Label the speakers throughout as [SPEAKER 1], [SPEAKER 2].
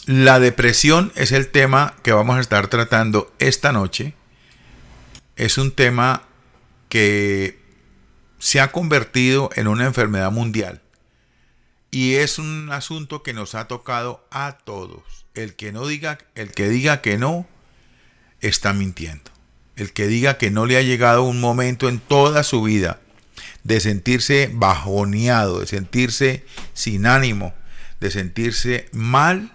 [SPEAKER 1] La depresión es el tema que vamos a estar tratando esta noche. Es un tema que se ha convertido en una enfermedad mundial y es un asunto que nos ha tocado a todos. El que diga que no está mintiendo. El que diga que no le ha llegado un momento en toda su vida de sentirse bajoneado, de sentirse sin ánimo, de sentirse mal,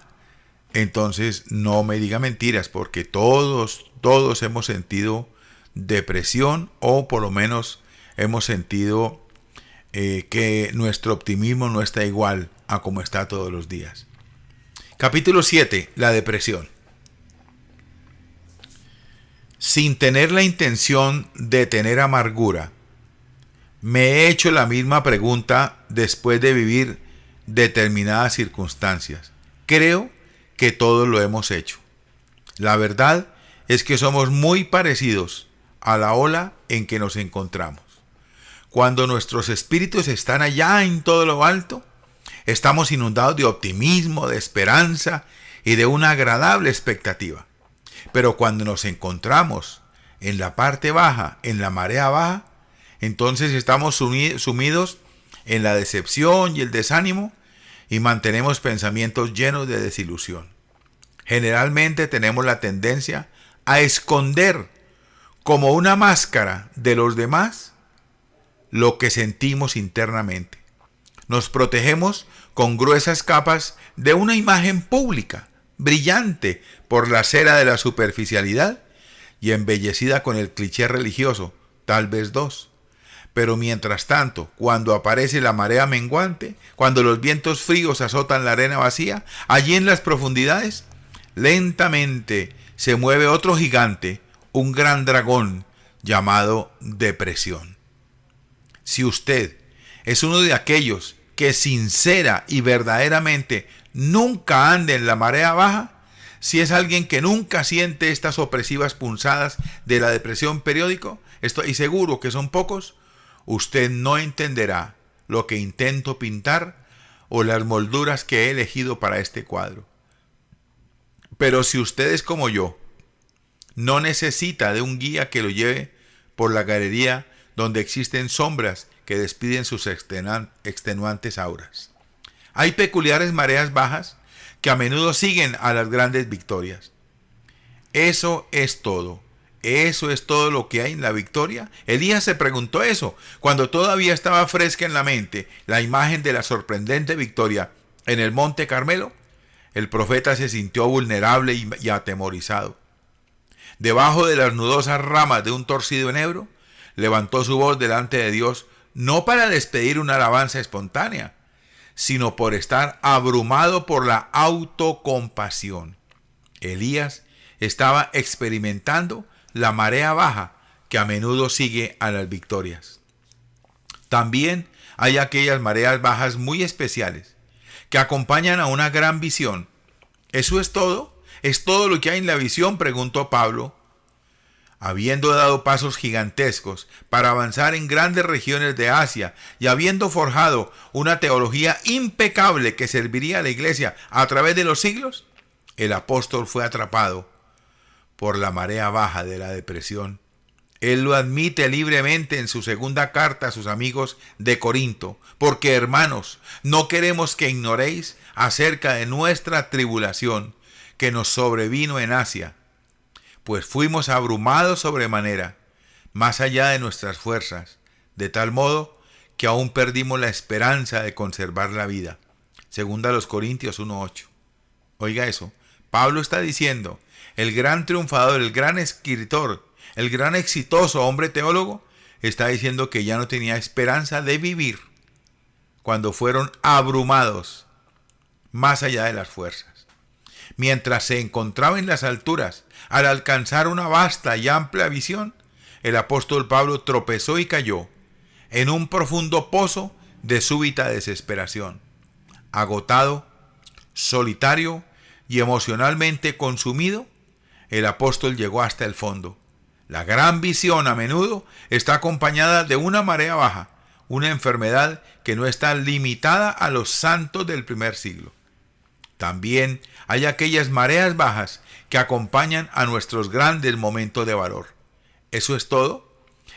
[SPEAKER 1] entonces no me diga mentiras, porque todos hemos sentido depresión, o por lo menos hemos sentido que nuestro optimismo no está igual a como está todos los días. Capítulo 7. La depresión. Sin tener la intención de tener amargura, me he hecho la misma pregunta después de vivir determinadas circunstancias. Creo que todos lo hemos hecho. La verdad es que somos muy parecidos a la ola en que nos encontramos. Cuando nuestros espíritus están allá en todo lo alto, estamos inundados de optimismo, de esperanza y de una agradable expectativa. Pero cuando nos encontramos en la parte baja, en la marea baja, entonces estamos sumidos en la decepción y el desánimo y mantenemos pensamientos llenos de desilusión. Generalmente tenemos la tendencia a esconder como una máscara de los demás lo que sentimos internamente. Nos protegemos con gruesas capas de una imagen pública, brillante por la cera de la superficialidad y embellecida con el cliché religioso, tal vez dos. Pero mientras tanto, cuando aparece la marea menguante, cuando los vientos fríos azotan la arena vacía, allí en las profundidades, lentamente se mueve otro gigante, un gran dragón llamado depresión. Si usted es uno de aquellos que sincera y verdaderamente nunca anda en la marea baja, si es alguien que nunca siente estas opresivas punzadas de la depresión periódico, estoy seguro que son pocos, usted no entenderá lo que intento pintar o las molduras que he elegido para este cuadro. Pero si usted es como yo, no necesita de un guía que lo lleve por la galería donde existen sombras que despiden sus extenuantes auras. Hay peculiares mareas bajas que a menudo siguen a las grandes victorias. Eso es todo. ¿Eso es todo lo que hay en la victoria? Elías se preguntó eso cuando todavía estaba fresca en la mente la imagen de la sorprendente victoria en el Monte Carmelo. El profeta se sintió vulnerable y atemorizado. Debajo de las nudosas ramas de un torcido enebro, levantó su voz delante de Dios, no para despedir una alabanza espontánea, sino por estar abrumado por la autocompasión. Elías estaba experimentando la marea baja que a menudo sigue a las victorias. También hay aquellas mareas bajas muy especiales que acompañan a una gran visión. ¿Eso es todo? ¿Es todo lo que hay en la visión?, preguntó Pablo. Habiendo dado pasos gigantescos para avanzar en grandes regiones de Asia y habiendo forjado una teología impecable que serviría a la iglesia a través de los siglos, el apóstol fue atrapado por la marea baja de la depresión. Él lo admite libremente en su segunda carta a sus amigos de Corinto, porque hermanos, no queremos que ignoréis acerca de nuestra tribulación que nos sobrevino en Asia, pues fuimos abrumados sobremanera, más allá de nuestras fuerzas, de tal modo que aún perdimos la esperanza de conservar la vida. Segunda a los Corintios 1:8. Oiga eso, Pablo está diciendo, el gran triunfador, el gran escritor, el gran exitoso hombre teólogo, está diciendo que ya no tenía esperanza de vivir cuando fueron abrumados más allá de las fuerzas. Mientras se encontraba en las alturas, al alcanzar una vasta y amplia visión, el apóstol Pablo tropezó y cayó en un profundo pozo de súbita desesperación. Agotado, solitario y emocionalmente consumido, el apóstol llegó hasta el fondo. La gran visión a menudo está acompañada de una marea baja, una enfermedad que no está limitada a los santos del primer siglo. También hay aquellas mareas bajas que acompañan a nuestros grandes momentos de valor. ¿Eso es todo?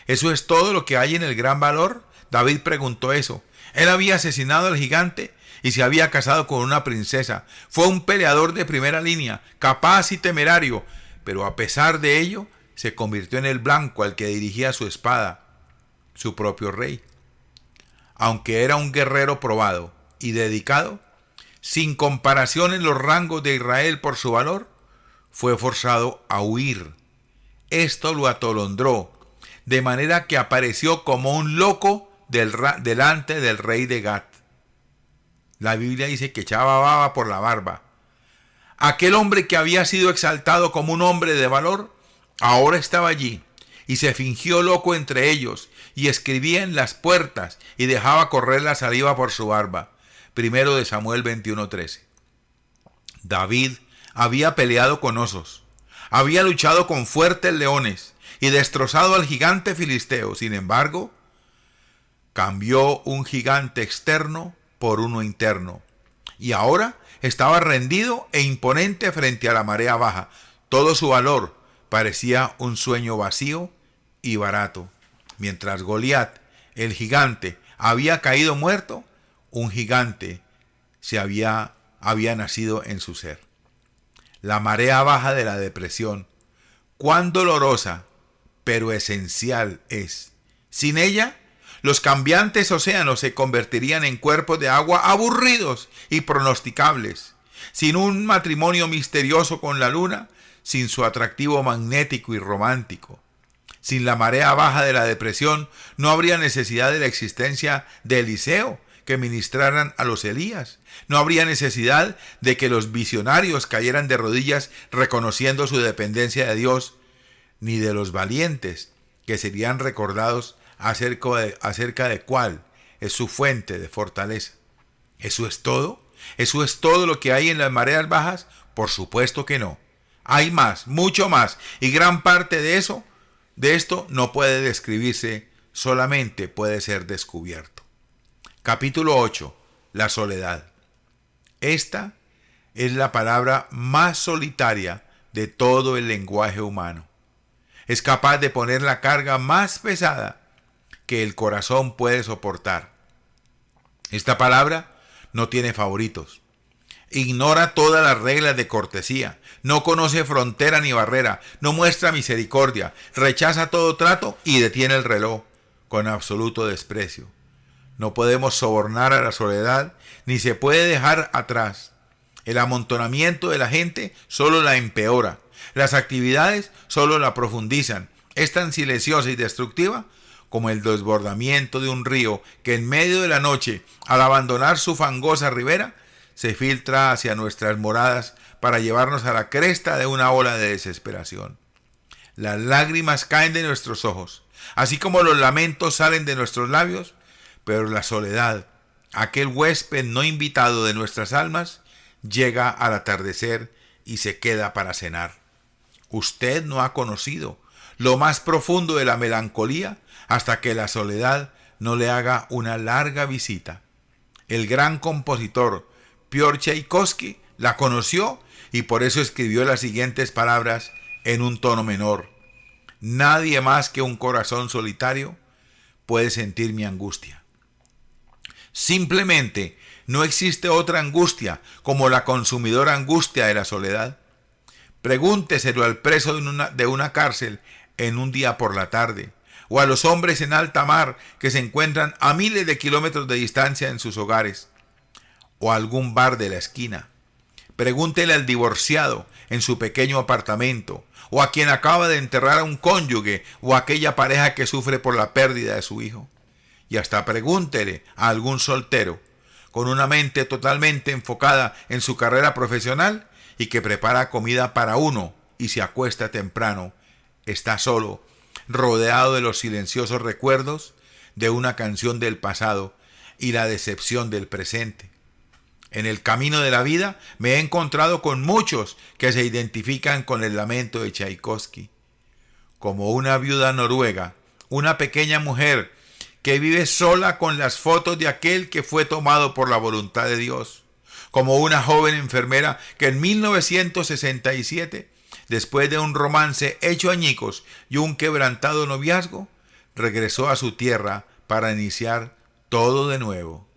[SPEAKER 1] ¿Eso es todo lo que hay en el gran valor? David preguntó eso. Él había asesinado al gigante y se había casado con una princesa. Fue un peleador de primera línea, capaz y temerario, pero a pesar de ello, se convirtió en el blanco al que dirigía su espada, su propio rey. Aunque era un guerrero probado y dedicado, sin comparación en los rangos de Israel por su valor, fue forzado a huir. Esto lo atolondró, de manera que apareció como un loco delante del rey de Gat. La Biblia dice que echaba baba por la barba. Aquel hombre que había sido exaltado como un hombre de valor, ahora estaba allí y se fingió loco entre ellos y escribía en las puertas y dejaba correr la saliva por su barba. Primero de Samuel 21:13. David había peleado con osos, había luchado con fuertes leones y destrozado al gigante filisteo. Sin embargo, cambió un gigante externo por uno interno. Y ahora estaba rendido e imponente frente a la marea baja. Todo su valor parecía un sueño vacío y barato. Mientras Goliat, el gigante, había caído muerto, un gigante había nacido en su ser. La marea baja de la depresión, cuán dolorosa, pero esencial es. Sin ella, los cambiantes océanos se convertirían en cuerpos de agua aburridos y pronosticables. Sin un matrimonio misterioso con la luna, sin su atractivo magnético y romántico. Sin la marea baja de la depresión, no habría necesidad de la existencia de Eliseo que ministraran a los Elías. No habría necesidad de que los visionarios cayeran de rodillas reconociendo su dependencia de Dios, ni de los valientes que serían recordados acerca de cuál es su fuente de fortaleza. ¿Eso es todo? ¿Eso es todo lo que hay en las mareas bajas? Por supuesto que no. Hay más, mucho más, y gran parte de esto no puede describirse, solamente puede ser descubierto. Capítulo 8. La soledad. Esta es la palabra más solitaria de todo el lenguaje humano. Es capaz de poner la carga más pesada que el corazón puede soportar. Esta palabra no tiene favoritos. Ignora todas las reglas de cortesía. No conoce frontera ni barrera. No muestra misericordia. Rechaza todo trato y detiene el reloj con absoluto desprecio. No podemos sobornar a la soledad, ni se puede dejar atrás. El amontonamiento de la gente solo la empeora. Las actividades solo la profundizan. Es tan silenciosa y destructiva como el desbordamiento de un río que en medio de la noche, al abandonar su fangosa ribera, se filtra hacia nuestras moradas para llevarnos a la cresta de una ola de desesperación. Las lágrimas caen de nuestros ojos, así como los lamentos salen de nuestros labios, pero la soledad, aquel huésped no invitado de nuestras almas, llega al atardecer y se queda para cenar. Usted no ha conocido lo más profundo de la melancolía hasta que la soledad no le haga una larga visita. El gran compositor Piotr Tchaikovsky la conoció y por eso escribió las siguientes palabras en un tono menor. Nadie más que un corazón solitario puede sentir mi angustia. Simplemente no existe otra angustia como la consumidora angustia de la soledad. Pregúnteselo al preso de una cárcel en un día por la tarde, o a los hombres en alta mar que se encuentran a miles de kilómetros de distancia en sus hogares, o a algún bar de la esquina. Pregúntele al divorciado en su pequeño apartamento, o a quien acaba de enterrar a un cónyuge, o a aquella pareja que sufre por la pérdida de su hijo. Y hasta pregúntele a algún soltero, con una mente totalmente enfocada en su carrera profesional y que prepara comida para uno y se acuesta temprano, está solo, rodeado de los silenciosos recuerdos de una canción del pasado y la decepción del presente. En el camino de la vida me he encontrado con muchos que se identifican con el lamento de Tchaikovsky. Como una viuda noruega, una pequeña mujer que vive sola con las fotos de aquel que fue tomado por la voluntad de Dios. como una joven enfermera que en 1967, después de un romance hecho añicos y un quebrantado noviazgo, regresó a su tierra para iniciar todo de nuevo.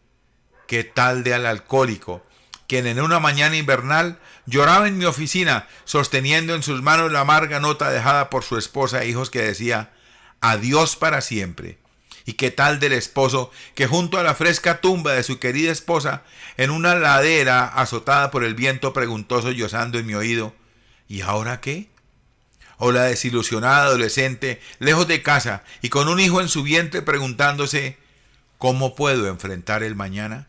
[SPEAKER 1] ¿Qué tal de al alcohólico, quien en una mañana invernal lloraba en mi oficina, sosteniendo en sus manos la amarga nota dejada por su esposa e hijos que decía: adiós para siempre? ¿Y qué tal del esposo que junto a la fresca tumba de su querida esposa, en una ladera azotada por el viento, preguntó sollozando en mi oído: ¿y ahora qué? O la desilusionada adolescente, lejos de casa y con un hijo en su vientre, preguntándose: ¿cómo puedo enfrentar el mañana?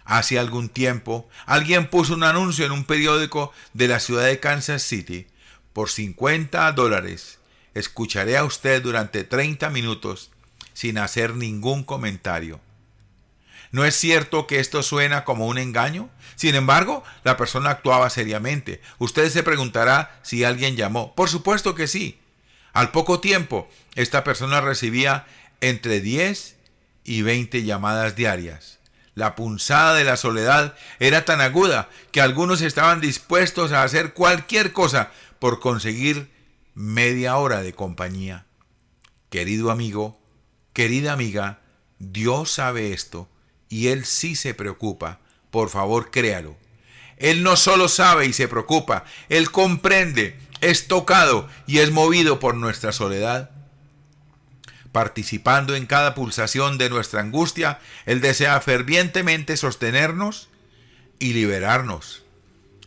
[SPEAKER 1] Hace algún tiempo, alguien puso un anuncio en un periódico de la ciudad de Kansas City: por $50, escucharé a usted durante 30 minutos sin hacer ningún comentario. ¿No es cierto que esto suena como un engaño? Sin embargo, la persona actuaba seriamente. Usted se preguntará si alguien llamó. Por supuesto que sí. Al poco tiempo, esta persona recibía entre 10 y 20 llamadas diarias. La punzada de la soledad era tan aguda que algunos estaban dispuestos a hacer cualquier cosa por conseguir media hora de compañía. Querido amigo, querida amiga, Dios sabe esto y Él sí se preocupa. Por favor, créalo. Él no solo sabe y se preocupa, Él comprende, es tocado y es movido por nuestra soledad. Participando en cada pulsación de nuestra angustia, Él desea fervientemente sostenernos y liberarnos.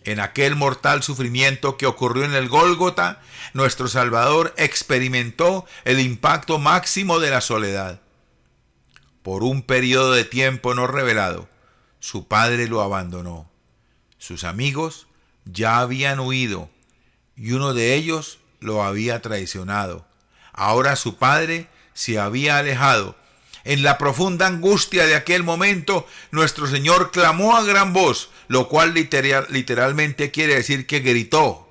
[SPEAKER 1] En aquel mortal sufrimiento que ocurrió en el Gólgota, nuestro Salvador experimentó el impacto máximo de la soledad. Por un periodo de tiempo no revelado, su padre lo abandonó. Sus amigos ya habían huido y uno de ellos lo había traicionado. Ahora su padre se había alejado. En la profunda angustia de aquel momento, nuestro Señor clamó a gran voz, lo cual literalmente quiere decir que gritó.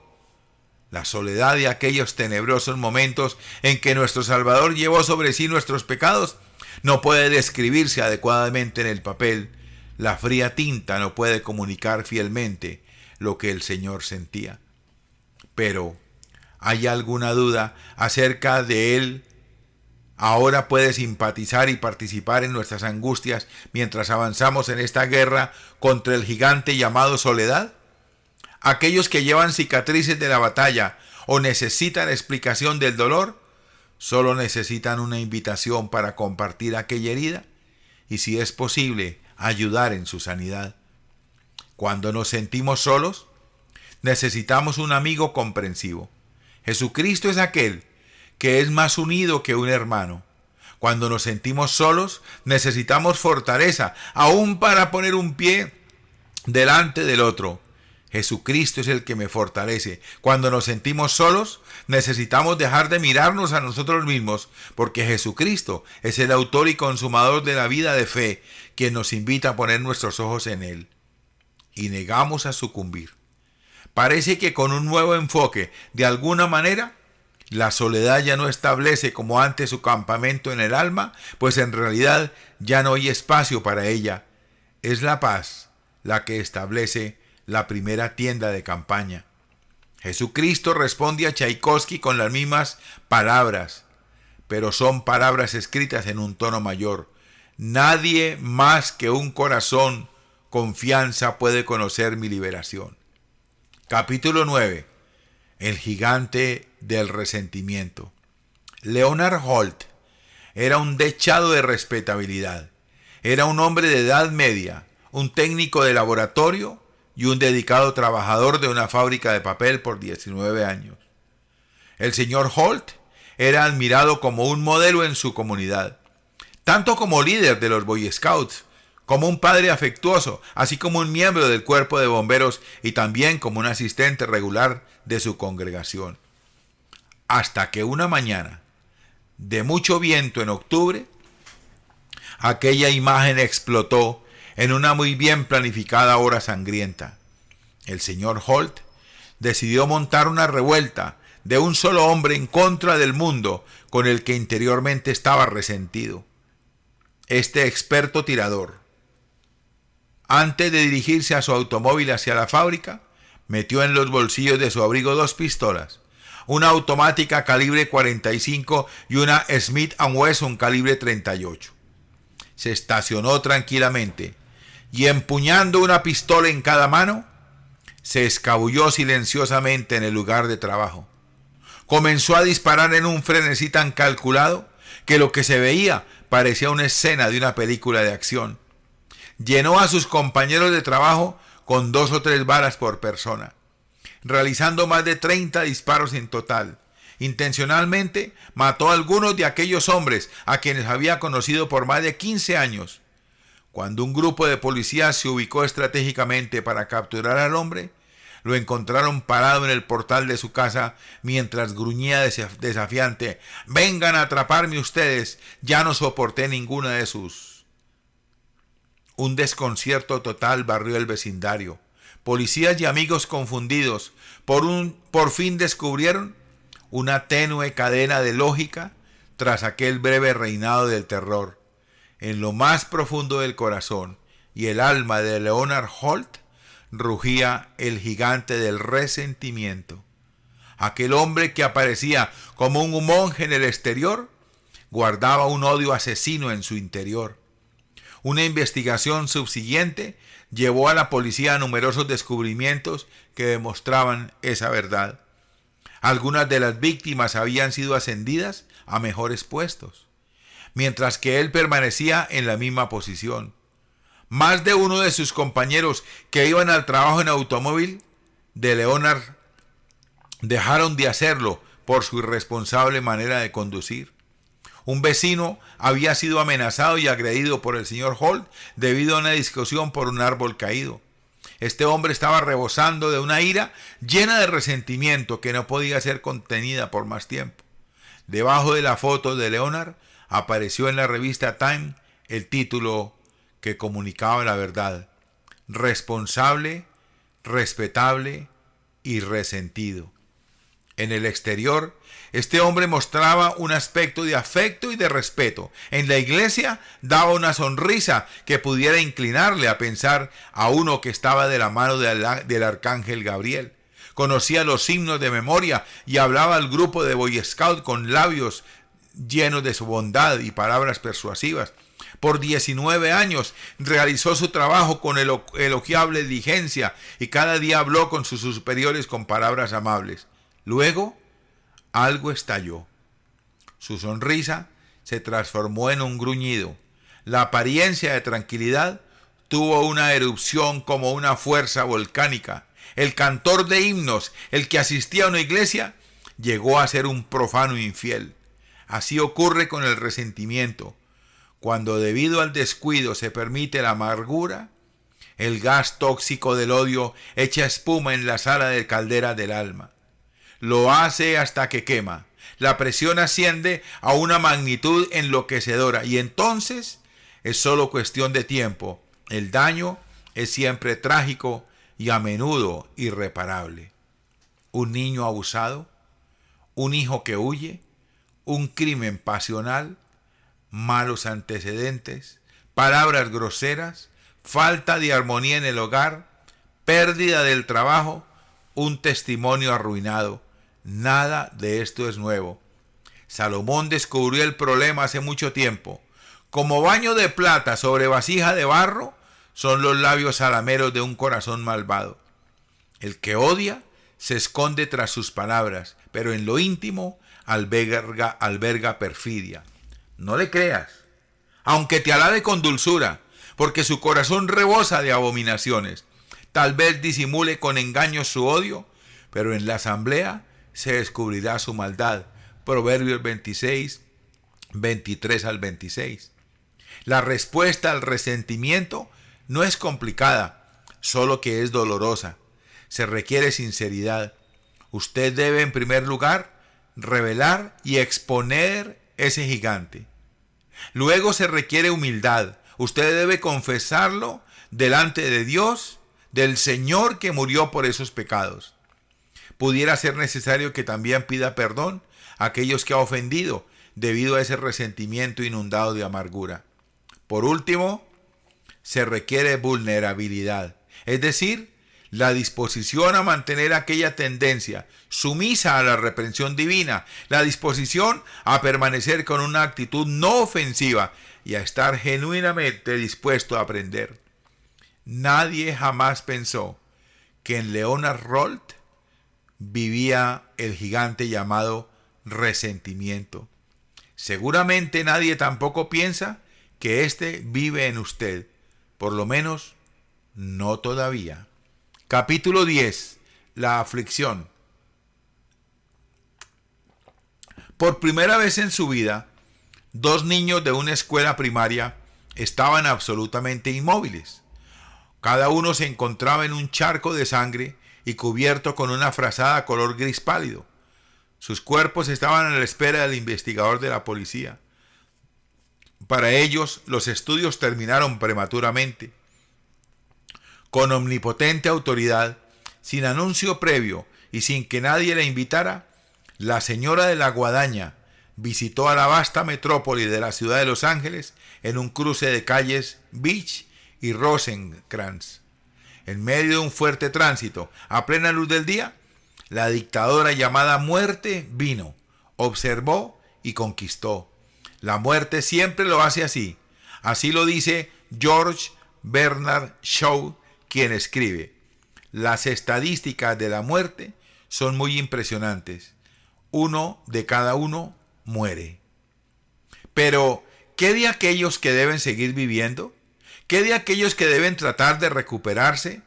[SPEAKER 1] La soledad de aquellos tenebrosos momentos en que nuestro Salvador llevó sobre sí nuestros pecados no puede describirse adecuadamente en el papel. La fría tinta no puede comunicar fielmente lo que el Señor sentía. Pero, ¿hay alguna duda acerca de Él? Ahora puede simpatizar y participar en nuestras angustias mientras avanzamos en esta guerra contra el gigante llamado soledad. Aquellos que llevan cicatrices de la batalla o necesitan explicación del dolor, solo necesitan una invitación para compartir aquella herida y, si es posible, ayudar en su sanidad. Cuando nos sentimos solos, necesitamos un amigo comprensivo. Jesucristo es aquel que es más unido que un hermano. Cuando nos sentimos solos, necesitamos fortaleza, aún para poner un pie delante del otro. Jesucristo es el que me fortalece. Cuando nos sentimos solos, necesitamos dejar de mirarnos a nosotros mismos, porque Jesucristo es el autor y consumador de la vida de fe, quien nos invita a poner nuestros ojos en Él. Y negamos a sucumbir. Parece que con un nuevo enfoque, de alguna manera, la soledad ya no establece como antes su campamento en el alma, pues en realidad ya no hay espacio para ella. Es la paz la que establece la primera tienda de campaña. Jesucristo responde a Tchaikovsky con las mismas palabras, pero son palabras escritas en un tono mayor. Nadie más que un corazón confianza puede conocer mi liberación. Capítulo 9. El gigante del resentimiento. Leonard Holt era un dechado de respetabilidad. Era un hombre de edad media, un técnico de laboratorio y un dedicado trabajador de una fábrica de papel por 19 años. El señor Holt era admirado como un modelo en su comunidad, tanto como líder de los Boy Scouts, como un padre afectuoso, así como un miembro del cuerpo de bomberos y también como un asistente regular de su congregación. Hasta que una mañana, de mucho viento en octubre, aquella imagen explotó en una muy bien planificada hora sangrienta. El señor Holt decidió montar una revuelta de un solo hombre en contra del mundo con el que interiormente estaba resentido. Este experto tirador, Antes de dirigirse a su automóvil hacia la fábrica, metió en los bolsillos de su abrigo 2 pistolas, una automática calibre 45 y una Smith & Wesson calibre 38. Se estacionó tranquilamente y, empuñando una pistola en cada mano, se escabulló silenciosamente en el lugar de trabajo. Comenzó a disparar en un frenesí tan calculado que lo que se veía parecía una escena de una película de acción. Llenó a sus compañeros de trabajo con 2 o 3 balas por persona, realizando más de 30 disparos en total. Intencionalmente mató a algunos de aquellos hombres a quienes había conocido por más de 15 años. Cuando un grupo de policías se ubicó estratégicamente para capturar al hombre, lo encontraron parado en el portal de su casa mientras gruñía desafiante: «Vengan a atraparme ustedes, ya no soporté ninguna de sus». Un desconcierto total barrió el vecindario. Policías y amigos confundidos por fin descubrieron una tenue cadena de lógica tras aquel breve reinado del terror. En lo más profundo del corazón y el alma de Leonard Holt rugía el gigante del resentimiento. Aquel hombre que aparecía como un monje en el exterior guardaba un odio asesino en su interior. Una investigación subsiguiente llevó a la policía a numerosos descubrimientos que demostraban esa verdad. Algunas de las víctimas habían sido ascendidas a mejores puestos, mientras que él permanecía en la misma posición. Más de uno de sus compañeros que iban al trabajo en automóvil de Leonard dejaron de hacerlo por su irresponsable manera de conducir. Un vecino había sido amenazado y agredido por el señor Holt debido a una discusión por un árbol caído. Este hombre estaba rebosando de una ira llena de resentimiento que no podía ser contenida por más tiempo. Debajo de la foto de Leonard apareció en la revista Time el título que comunicaba la verdad: responsable, respetable y resentido. En el exterior, este hombre mostraba un aspecto de afecto y de respeto. En la iglesia daba una sonrisa que pudiera inclinarle a pensar a uno que estaba de la mano del arcángel Gabriel. Conocía los himnos de memoria y hablaba al grupo de Boy Scout con labios llenos de su bondad y palabras persuasivas. Por 19 años realizó su trabajo con elogiable diligencia y cada día habló con sus superiores con palabras amables. Luego, algo estalló. Su sonrisa se transformó en un gruñido. La apariencia de tranquilidad tuvo una erupción como una fuerza volcánica. El cantor de himnos, el que asistía a una iglesia, llegó a ser un profano infiel. Así ocurre con el resentimiento. Cuando debido al descuido se permite la amargura, el gas tóxico del odio echa espuma en la sala de caldera del alma. Lo hace hasta que quema. La presión asciende a una magnitud enloquecedora y entonces es solo cuestión de tiempo. El daño es siempre trágico y a menudo irreparable. Un niño abusado, un hijo que huye, un crimen pasional, malos antecedentes, palabras groseras, falta de armonía en el hogar, pérdida del trabajo, un testimonio arruinado. Nada de esto es nuevo. Salomón descubrió el problema hace mucho tiempo. Como baño de plata sobre vasija de barro son los labios salameros de un corazón malvado. El que odia se esconde tras sus palabras, pero en lo íntimo alberga perfidia. No le creas, aunque te alabe con dulzura, porque su corazón rebosa de abominaciones. Tal vez disimule con engaños su odio, pero en la asamblea se descubrirá su maldad. Proverbios 26, 23 al 26. La respuesta al resentimiento no es complicada, solo que es dolorosa. Se requiere sinceridad. Usted debe, en primer lugar, revelar y exponer ese gigante. Luego se requiere humildad. Usted debe confesarlo delante de Dios, del Señor que murió por esos pecados. Pudiera ser necesario que también pida perdón a aquellos que ha ofendido debido a ese resentimiento inundado de amargura. Por último, se requiere vulnerabilidad, es decir, la disposición a mantener aquella tendencia sumisa a la reprensión divina, la disposición a permanecer con una actitud no ofensiva y a estar genuinamente dispuesto a aprender. Nadie jamás pensó que en Leonard Rolt vivía el gigante llamado resentimiento. Seguramente nadie tampoco piensa que éste vive en usted, por lo menos no todavía. Capítulo 10. La aflicción. Por primera vez en su vida, dos niños de una escuela primaria estaban absolutamente inmóviles. Cada uno se encontraba en un charco de sangre y cubierto con una frazada color gris pálido. Sus cuerpos estaban a la espera del investigador de la policía. Para ellos, los estudios terminaron prematuramente. Con omnipotente autoridad, sin anuncio previo y sin que nadie la invitara, la señora de la guadaña visitó a la vasta metrópoli de la ciudad de Los Ángeles en un cruce de calles Beach y Rosencrantz. En medio de un fuerte tránsito, a plena luz del día, la dictadora llamada muerte vino, observó y conquistó. La muerte siempre lo hace así. Así lo dice George Bernard Shaw, quien escribe: las estadísticas de la muerte son muy impresionantes. 1 de cada 1 muere. Pero, ¿qué de aquellos que deben seguir viviendo? ¿Qué de aquellos que deben tratar de recuperarse?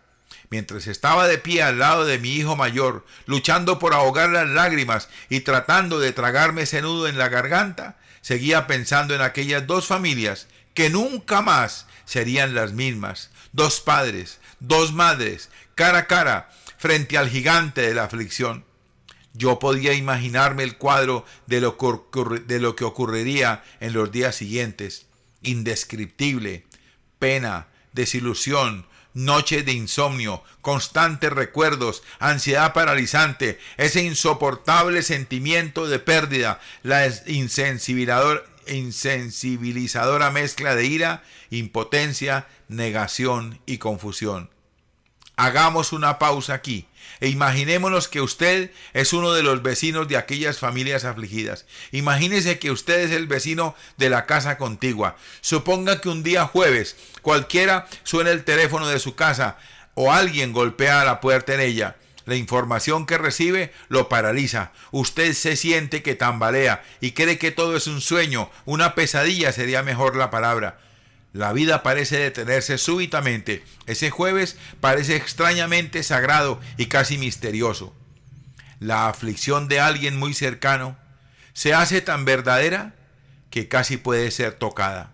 [SPEAKER 1] Mientras estaba de pie al lado de mi hijo mayor, luchando por ahogar las lágrimas y tratando de tragarme ese nudo en la garganta, seguía pensando en aquellas dos familias que nunca más serían las mismas. Dos padres, dos madres, cara a cara, frente al gigante de la aflicción. Yo podía imaginarme el cuadro de lo que ocurriría en los días siguientes. Indescriptible, pena, desilusión, noches de insomnio, constantes recuerdos, ansiedad paralizante, ese insoportable sentimiento de pérdida, la insensibilizadora mezcla de ira, impotencia, negación y confusión. Hagamos una pausa aquí e imaginémonos que usted es uno de los vecinos de aquellas familias afligidas. Imagínese que usted es el vecino de la casa contigua. Suponga que un día jueves cualquiera suena el teléfono de su casa o alguien golpea a la puerta en ella. La información que recibe lo paraliza. Usted se siente que tambalea y cree que todo es un sueño, una pesadilla sería mejor la palabra. La vida parece detenerse súbitamente. Ese jueves parece extrañamente sagrado y casi misterioso. La aflicción de alguien muy cercano se hace tan verdadera que casi puede ser tocada.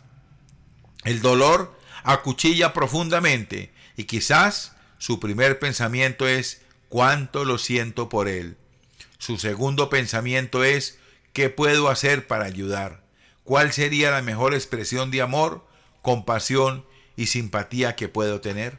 [SPEAKER 1] El dolor acuchilla profundamente y quizás su primer pensamiento es «¿Cuánto lo siento por él?». Su segundo pensamiento es «¿Qué puedo hacer para ayudar?». ¿Cuál sería la mejor expresión de amor, compasión y simpatía que puedo tener?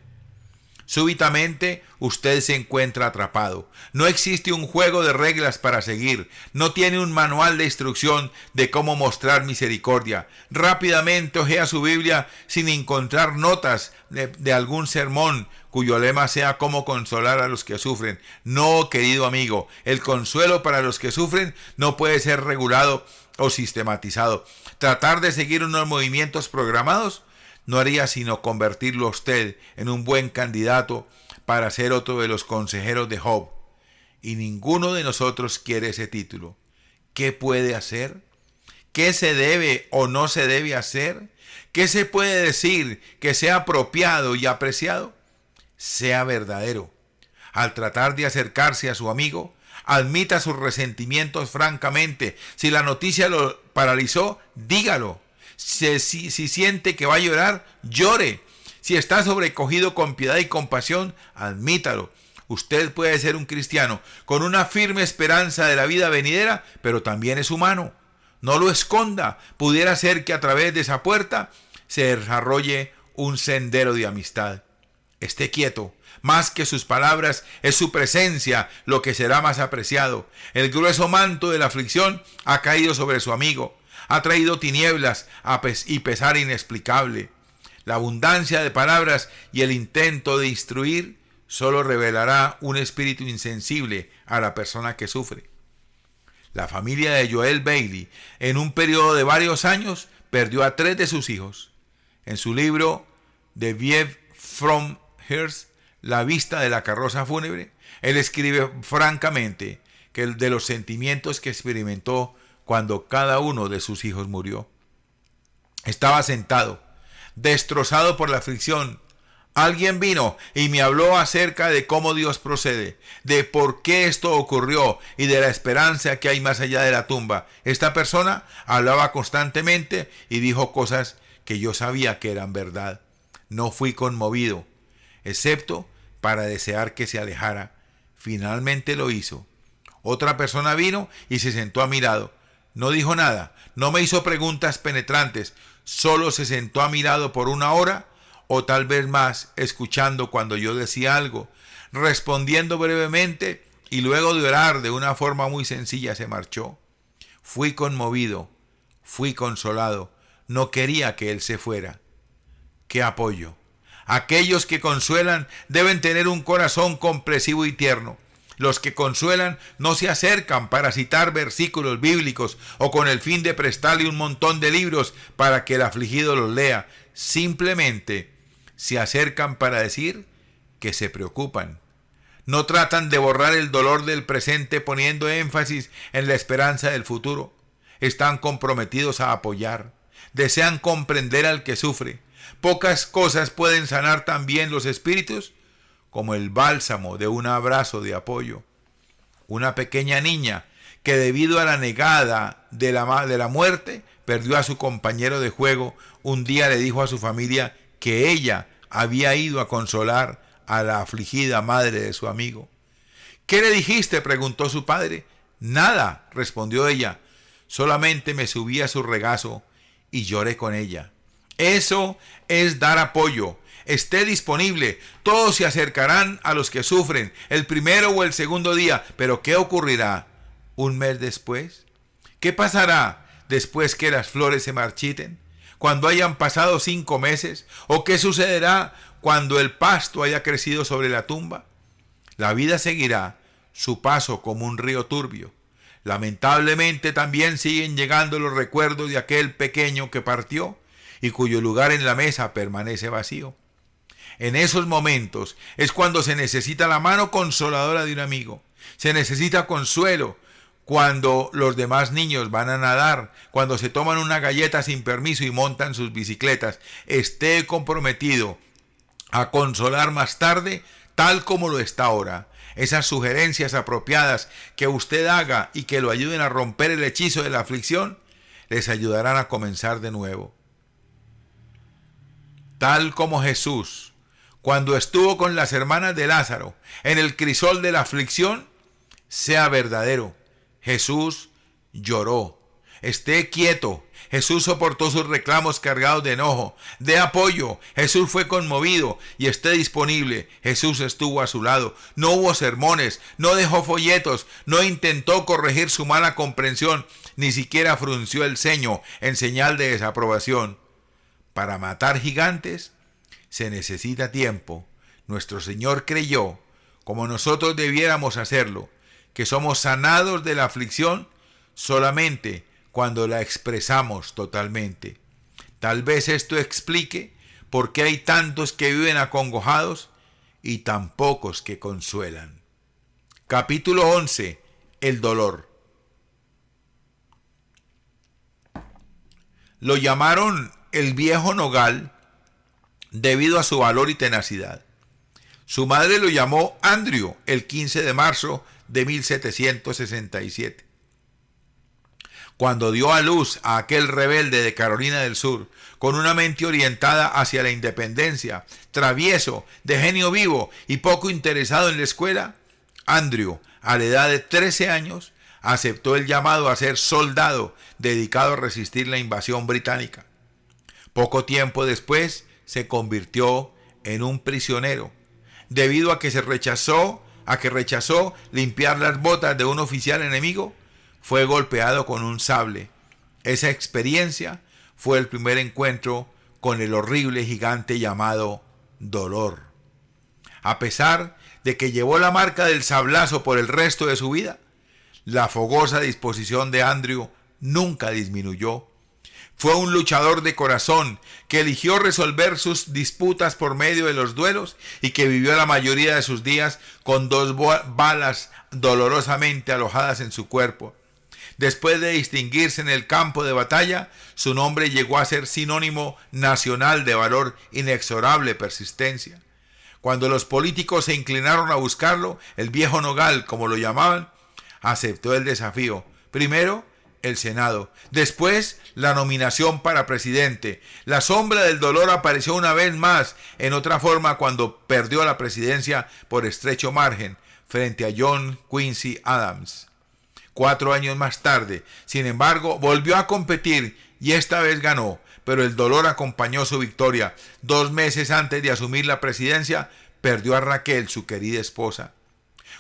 [SPEAKER 1] Súbitamente usted se encuentra atrapado. No existe un juego de reglas para seguir. No tiene un manual de instrucción de cómo mostrar misericordia. Rápidamente hojea su Biblia sin encontrar notas de algún sermón cuyo lema sea cómo consolar a los que sufren. No, querido amigo, el consuelo para los que sufren no puede ser regulado o sistematizado. Tratar de seguir unos movimientos programados no haría sino convertirlo a usted en un buen candidato para ser otro de los consejeros de Job. Y ninguno de nosotros quiere ese título. ¿Qué puede hacer? ¿Qué se debe o no se debe hacer? ¿Qué se puede decir que sea apropiado y apreciado? Sea verdadero. Al tratar de acercarse a su amigo, admita sus resentimientos francamente. Si la noticia lo paralizó, dígalo. Si siente que va a llorar, llore. Si está sobrecogido con piedad y compasión, admítalo. Usted puede ser un cristiano con una firme esperanza de la vida venidera, pero también es humano. No lo esconda. Pudiera ser que a través de esa puerta se desarrolle un sendero de amistad. Esté quieto. Más que sus palabras, es su presencia lo que será más apreciado. El grueso manto de la aflicción ha caído sobre su amigo. Ha traído tinieblas y pesar inexplicable. La abundancia de palabras y el intento de instruir solo revelará un espíritu insensible a la persona que sufre. La familia de Joel Bailey, en un periodo de varios años, perdió a 3 de sus hijos. En su libro The View from Hearst, La vista de la carroza fúnebre, él escribe francamente que de los sentimientos que experimentó cuando cada uno de sus hijos murió. Estaba sentado, destrozado por la aflicción. Alguien vino y me habló acerca de cómo Dios procede, de por qué esto ocurrió y de la esperanza que hay más allá de la tumba. Esta persona hablaba constantemente y dijo cosas que yo sabía que eran verdad. No fui conmovido, excepto para desear que se alejara. Finalmente lo hizo. Otra persona vino y se sentó a mi lado. No dijo nada, no me hizo preguntas penetrantes, solo se sentó a mi lado por 1 hora o tal vez más, escuchando cuando yo decía algo, respondiendo brevemente y luego de orar de una forma muy sencilla se marchó. Fui conmovido, fui consolado, no quería que él se fuera. ¡Qué apoyo! Aquellos que consuelan deben tener un corazón comprensivo y tierno. Los que consuelan no se acercan para citar versículos bíblicos o con el fin de prestarle un montón de libros para que el afligido los lea. Simplemente se acercan para decir que se preocupan. No tratan de borrar el dolor del presente poniendo énfasis en la esperanza del futuro. Están comprometidos a apoyar. Desean comprender al que sufre. Pocas cosas pueden sanar tan bien los espíritus como el bálsamo de un abrazo de apoyo. Una pequeña niña que debido a la negada de la muerte perdió a su compañero de juego, un día le dijo a su familia que ella había ido a consolar a la afligida madre de su amigo. ¿Qué le dijiste?, preguntó su padre. Nada, respondió ella, solamente me subí a su regazo y lloré con ella. Eso es dar apoyo. Esté disponible. Todos se acercarán a los que sufren el primero o el segundo día. Pero ¿qué ocurrirá un mes después? ¿Qué pasará después que las flores se marchiten? ¿Cuando hayan pasado 5 meses? ¿O qué sucederá cuando el pasto haya crecido sobre la tumba? La vida seguirá su paso como un río turbio. Lamentablemente también siguen llegando los recuerdos de aquel pequeño que partió y cuyo lugar en la mesa permanece vacío. En esos momentos es cuando se necesita la mano consoladora de un amigo. Se necesita consuelo cuando los demás niños van a nadar, cuando se toman una galleta sin permiso y montan sus bicicletas. Esté comprometido a consolar más tarde, tal como lo está ahora. Esas sugerencias apropiadas que usted haga y que lo ayuden a romper el hechizo de la aflicción, les ayudarán a comenzar de nuevo. Tal como Jesús, cuando estuvo con las hermanas de Lázaro en el crisol de la aflicción, sea verdadero. Jesús lloró. Esté quieto. Jesús soportó sus reclamos cargados de enojo. Dé apoyo. Jesús fue conmovido y esté disponible. Jesús estuvo a su lado. No hubo sermones, no dejó folletos, no intentó corregir su mala comprensión, ni siquiera frunció el ceño en señal de desaprobación. Para matar gigantes se necesita tiempo. Nuestro Señor creyó, como nosotros debiéramos hacerlo, que somos sanados de la aflicción solamente cuando la expresamos totalmente. Tal vez esto explique por qué hay tantos que viven acongojados y tan pocos que consuelan. Capítulo 11. El dolor. Lo llamaron el viejo nogal debido a su valor y tenacidad. Su madre lo llamó Andrew el 15 de marzo de 1767. Cuando dio a luz a aquel rebelde de Carolina del Sur, con una mente orientada hacia la independencia, travieso, de genio vivo y poco interesado en la escuela, Andrew, a la edad de 13 años, aceptó el llamado a ser soldado dedicado a resistir la invasión británica. Poco tiempo después se convirtió en un prisionero, debido a que rechazó limpiar las botas de un oficial enemigo. Fue golpeado con un sable. Esa experiencia fue el primer encuentro con el horrible gigante llamado dolor. A pesar de que llevó la marca del sablazo por el resto de su vida, la fogosa disposición de Andrew nunca disminuyó. Fue un luchador de corazón que eligió resolver sus disputas por medio de los duelos y que vivió la mayoría de sus días con 2 balas dolorosamente alojadas en su cuerpo. Después de distinguirse en el campo de batalla, su nombre llegó a ser sinónimo nacional de valor, inexorable persistencia. Cuando los políticos se inclinaron a buscarlo, el viejo Nogal, como lo llamaban, aceptó el desafío. Primero, el Senado. Después, la nominación para presidente. La sombra del dolor apareció una vez más, en otra forma, cuando perdió la presidencia por estrecho margen, frente a John Quincy Adams. 4 años más tarde, sin embargo, volvió a competir y esta vez ganó, pero el dolor acompañó su victoria. 2 meses antes de asumir la presidencia, perdió a Raquel, su querida esposa.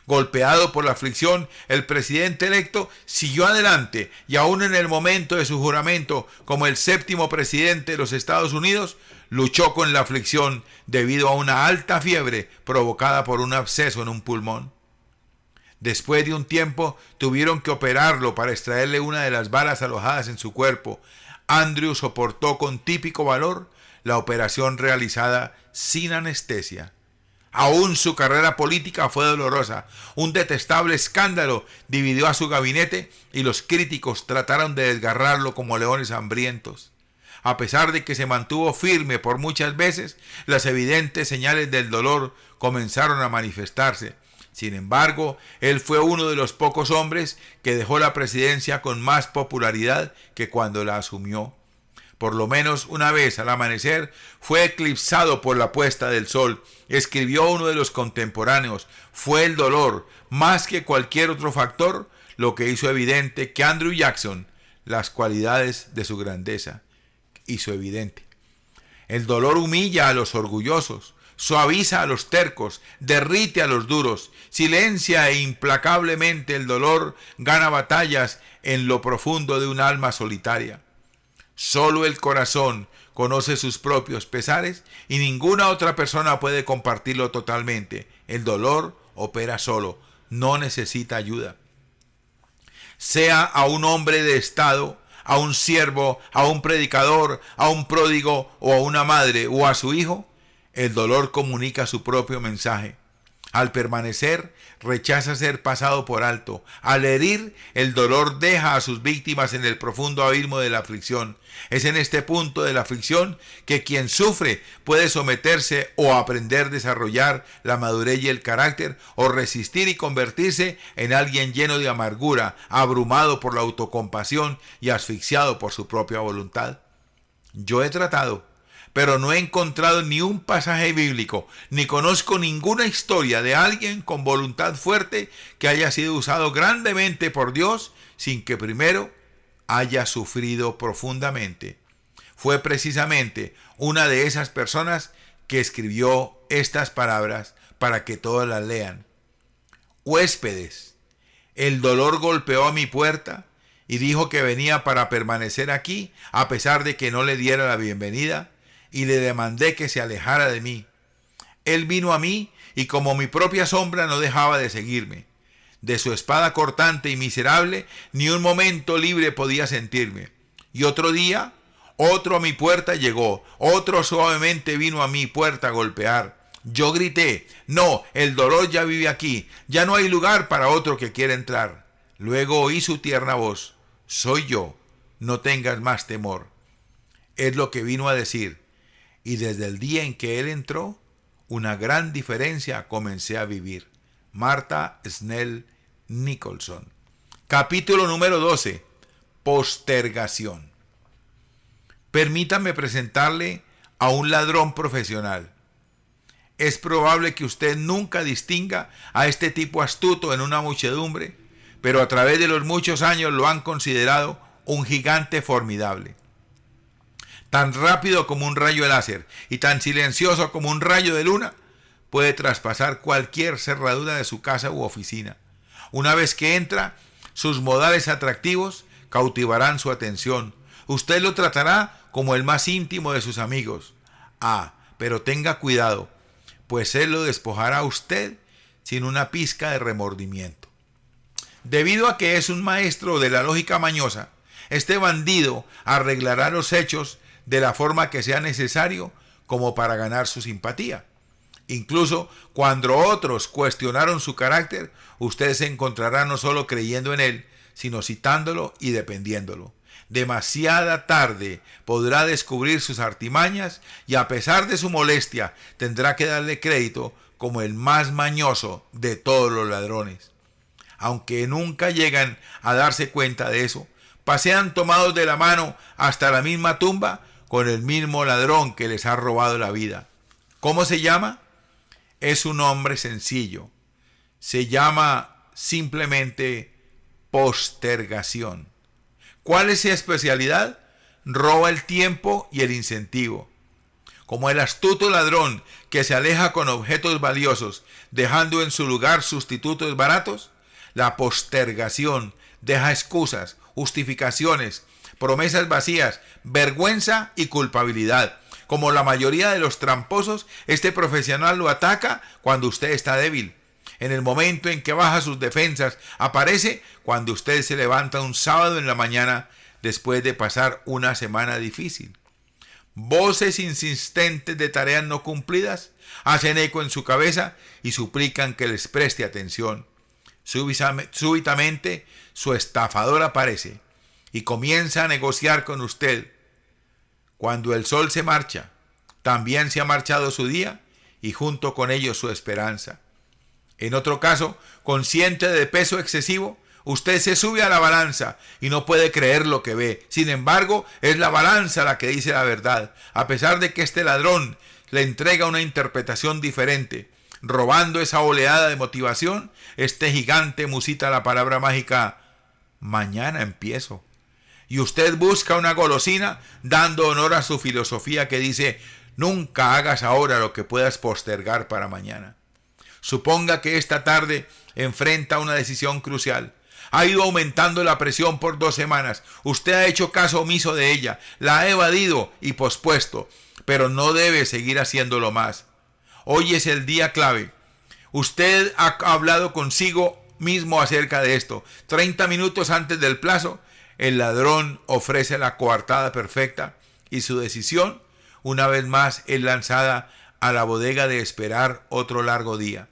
[SPEAKER 1] Golpeado por la aflicción, el presidente electo siguió adelante y aún en el momento de su juramento como el 7º presidente de los Estados Unidos, luchó con la aflicción debido a una alta fiebre provocada por un absceso en un pulmón. Después de un tiempo tuvieron que operarlo para extraerle una de las balas alojadas en su cuerpo. Andrew soportó con típico valor la operación realizada sin anestesia. Aún su carrera política fue dolorosa. Un detestable escándalo dividió a su gabinete y los críticos trataron de desgarrarlo como leones hambrientos. A pesar de que se mantuvo firme por muchas veces, las evidentes señales del dolor comenzaron a manifestarse. Sin embargo, él fue uno de los pocos hombres que dejó la presidencia con más popularidad que cuando la asumió. Por lo menos una vez al amanecer fue eclipsado por la puesta del sol. Escribió uno de los contemporáneos: fue el dolor, más que cualquier otro factor, lo que hizo evidente que Andrew Jackson, las cualidades de su grandeza, hizo evidente. El dolor humilla a los orgullosos, suaviza a los tercos, derrite a los duros, silencia e implacablemente el dolor gana batallas en lo profundo de un alma solitaria. Solo el corazón conoce sus propios pesares y ninguna otra persona puede compartirlo totalmente. El dolor opera solo, no necesita ayuda. Sea a un hombre de estado, a un siervo, a un predicador, a un pródigo o a una madre o a su hijo, el dolor comunica su propio mensaje. Al permanecer, rechaza ser pasado por alto. Al herir, el dolor deja a sus víctimas en el profundo abismo de la aflicción. Es en este punto de la aflicción que quien sufre puede someterse o aprender a desarrollar la madurez y el carácter, o resistir y convertirse en alguien lleno de amargura, abrumado por la autocompasión y asfixiado por su propia voluntad. Yo he tratado, pero no he encontrado ni un pasaje bíblico, ni conozco ninguna historia de alguien con voluntad fuerte que haya sido usado grandemente por Dios sin que primero haya sufrido profundamente. Fue precisamente una de esas personas que escribió estas palabras para que todos las lean. Huéspedes, el dolor golpeó a mi puerta y dijo que venía para permanecer aquí a pesar de que no le diera la bienvenida, y le demandé que se alejara de mí. Él vino a mí y como mi propia sombra no dejaba de seguirme. De su espada cortante y miserable ni un momento libre podía sentirme. Y otro día, otro a mi puerta llegó, otro suavemente vino a mi puerta a golpear. Yo grité: no, el dolor ya vive aquí, ya no hay lugar para otro que quiera entrar. Luego oí su tierna voz: soy yo, no tengas más temor. Es lo que vino a decir. Y desde el día en que él entró, una gran diferencia comencé a vivir. Martha Snell Nicholson. Capítulo número 12. Postergación. Permítame presentarle a un ladrón profesional. Es probable que usted nunca distinga a este tipo astuto en una muchedumbre, pero a través de los muchos años lo han considerado un gigante formidable. Tan rápido como un rayo láser y tan silencioso como un rayo de luna, puede traspasar cualquier cerradura de su casa u oficina. Una vez que entra, sus modales atractivos cautivarán su atención. Usted lo tratará como el más íntimo de sus amigos. Pero tenga cuidado, pues él lo despojará a usted sin una pizca de remordimiento. Debido a que es un maestro de la lógica mañosa, este bandido arreglará los hechos de la forma que sea necesario como para ganar su simpatía. Incluso cuando otros cuestionaron su carácter, usted se encontrará no solo creyendo en él, sino citándolo y dependiéndolo. Demasiada tarde podrá descubrir sus artimañas y a pesar de su molestia tendrá que darle crédito como el más mañoso de todos los ladrones. Aunque nunca llegan a darse cuenta de eso, pasean tomados de la mano hasta la misma tumba con el mismo ladrón que les ha robado la vida. ¿Cómo se llama? Es un hombre sencillo. Se llama simplemente postergación. ¿Cuál es su especialidad? Roba el tiempo y el incentivo. Como el astuto ladrón que se aleja con objetos valiosos, dejando en su lugar sustitutos baratos, la postergación deja excusas, justificaciones, promesas vacías, vergüenza y culpabilidad. Como la mayoría de los tramposos, este profesional lo ataca cuando usted está débil. En el momento en que baja sus defensas, aparece cuando usted se levanta un sábado en la mañana después de pasar una semana difícil. Voces insistentes de tareas no cumplidas hacen eco en su cabeza y suplican que les preste atención. Súbitamente su estafador aparece y comienza a negociar con usted. Cuando el sol se marcha, también se ha marchado su día y junto con ello su esperanza. En otro caso, consciente de peso excesivo, usted se sube a la balanza y no puede creer lo que ve. Sin embargo, es la balanza la que dice la verdad, a pesar de que este ladrón le entrega una interpretación diferente. Robando esa oleada de motivación, este gigante musita la palabra mágica: mañana empiezo. Y usted busca una golosina dando honor a su filosofía que dice: nunca hagas ahora lo que puedas postergar para mañana. Suponga que esta tarde enfrenta una decisión crucial. Ha ido aumentando la presión por 2 semanas. Usted ha hecho caso omiso de ella, la ha evadido y pospuesto, pero no debe seguir haciéndolo más. Hoy es el día clave. Usted ha hablado consigo mismo acerca de esto. 30 minutos antes del plazo, el ladrón ofrece la coartada perfecta y su decisión, una vez más, es lanzada a la bodega de esperar otro largo día.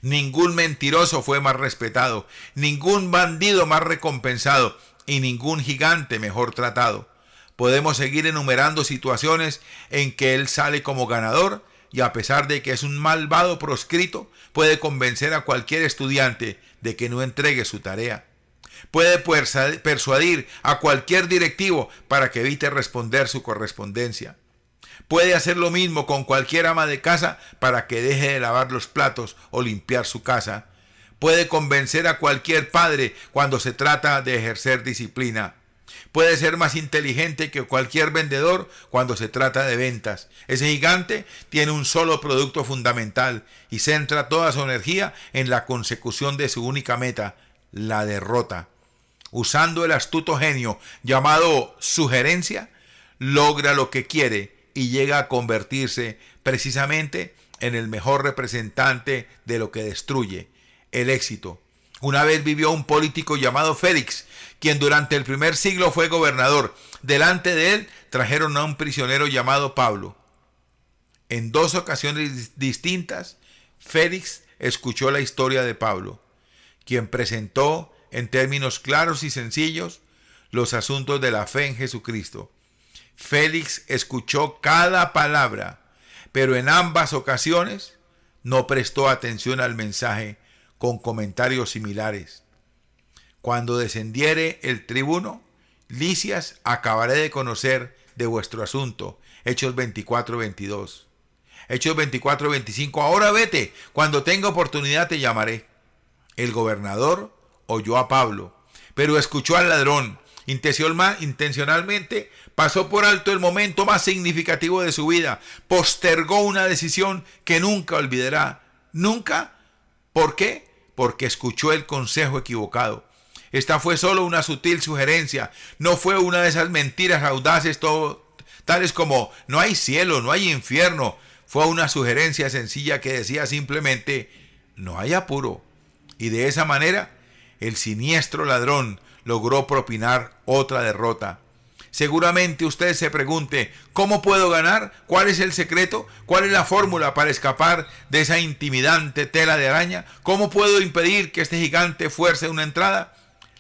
[SPEAKER 1] Ningún mentiroso fue más respetado, ningún bandido más recompensado y ningún gigante mejor tratado. Podemos seguir enumerando situaciones en que él sale como ganador y a pesar de que es un malvado proscrito, puede convencer a cualquier estudiante de que no entregue su tarea. Puede persuadir a cualquier directivo para que evite responder su correspondencia. Puede hacer lo mismo con cualquier ama de casa para que deje de lavar los platos o limpiar su casa. Puede convencer a cualquier padre cuando se trata de ejercer disciplina. Puede ser más inteligente que cualquier vendedor cuando se trata de ventas. Ese gigante tiene un solo producto fundamental y centra toda su energía en la consecución de su única meta, la derrota. Usando el astuto genio llamado sugerencia, logra lo que quiere y llega a convertirse precisamente en el mejor representante de lo que destruye, el éxito. Una vez vivió un político llamado Félix, quien durante el primer siglo fue gobernador. Delante de él trajeron a un prisionero llamado Pablo. En 2 ocasiones distintas, Félix escuchó la historia de Pablo, quien presentó en términos claros y sencillos los asuntos de la fe en Jesucristo. Félix escuchó cada palabra, pero en ambas ocasiones no prestó atención al mensaje con comentarios similares. Cuando descendiere el tribuno, Lisias, acabaré de conocer de vuestro asunto. Hechos 24:22. Hechos 24:25. Ahora vete, cuando tenga oportunidad te llamaré. El gobernador oyó a Pablo, pero escuchó al ladrón. Intencionalmente pasó por alto el momento más significativo de su vida. Postergó una decisión que nunca olvidará. ¿Nunca? ¿Por qué? Porque escuchó el consejo equivocado. Esta fue solo una sutil sugerencia, no fue una de esas mentiras audaces tales como no hay cielo, no hay infierno. Fue una sugerencia sencilla que decía simplemente no hay apuro. Y de esa manera el siniestro ladrón logró propinar otra derrota. Seguramente usted se pregunte, ¿cómo puedo ganar? ¿Cuál es el secreto? ¿Cuál es la fórmula para escapar de esa intimidante tela de araña? ¿Cómo puedo impedir que este gigante fuerce una entrada?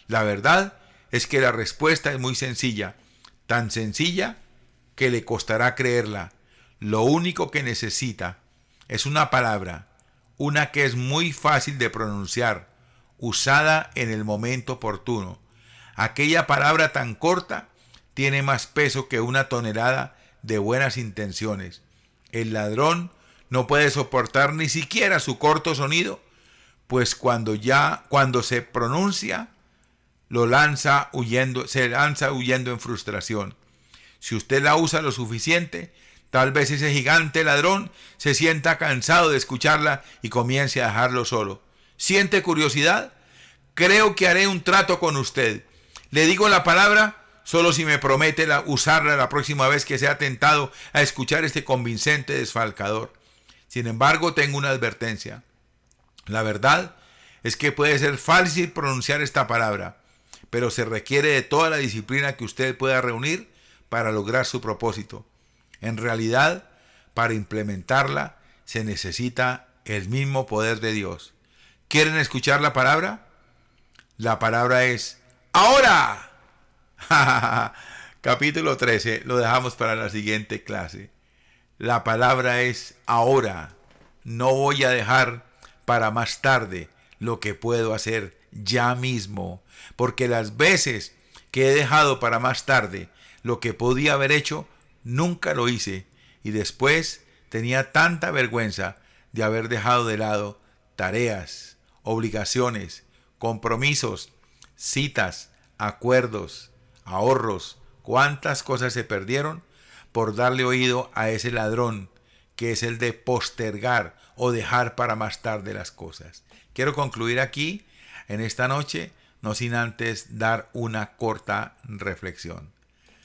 [SPEAKER 1] La verdad es que la respuesta es muy sencilla, tan sencilla que le costará creerla. Lo único que necesita es una palabra, una que es muy fácil de pronunciar, usada en el momento oportuno. Aquella palabra tan corta tiene más peso que una tonelada de buenas intenciones. El ladrón no puede soportar ni siquiera su corto sonido, pues cuando se pronuncia, se lanza huyendo en frustración. Si usted la usa lo suficiente, tal vez ese gigante ladrón se sienta cansado de escucharla y comience a dejarlo solo. ¿Siente curiosidad? Creo que haré un trato con usted. Le digo la palabra solo si me promete usarla la próxima vez que sea tentado a escuchar este convincente desfalcador. Sin embargo, tengo una advertencia. La verdad es que puede ser fácil pronunciar esta palabra, pero se requiere de toda la disciplina que usted pueda reunir para lograr su propósito. En realidad, para implementarla se necesita el mismo poder de Dios. ¿Quieren escuchar la palabra? La palabra es ¡ahora! Capítulo 13, lo dejamos para la siguiente clase. La palabra es ahora. No voy a dejar para más tarde lo que puedo hacer ya mismo, porque las veces que he dejado para más tarde lo que podía haber hecho, nunca lo hice, y después tenía tanta vergüenza de haber dejado de lado tareas, obligaciones, compromisos, citas, acuerdos, ahorros, cuántas cosas se perdieron por darle oído a ese ladrón que es el de postergar o dejar para más tarde las cosas. Quiero concluir aquí en esta noche, no sin antes dar una corta reflexión.